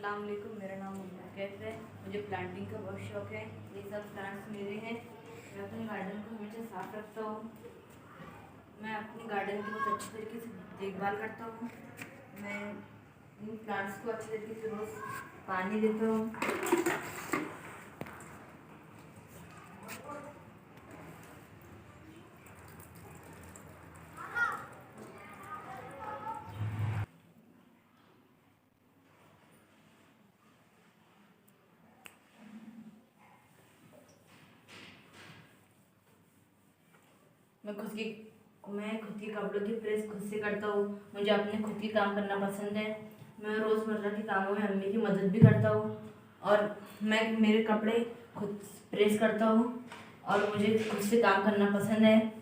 अस्सलाम वालेकुम। मेरा नाम मोहम्मद कैफ है। मुझे प्लांटिंग का बहुत शौक़ है। ये सब प्लांट्स मेरे हैं। मैं अपने गार्डन को हमेशा साफ़ रखता हूँ। मैं अपने गार्डन की बहुत अच्छी तरीके से देखभाल करता हूँ। मैं इन प्लांट्स को अच्छी तरीके से रोज़ पानी देता हूँ। मैं खुद की कपड़ों की प्रेस खुद से करता हूँ। मुझे अपने खुद की काम करना पसंद है। मैं रोज़मर्रा के कामों में अम्मी की मदद भी करता हूँ और मैं मेरे कपड़े खुद प्रेस करता हूँ और मुझे खुद से काम करना पसंद है।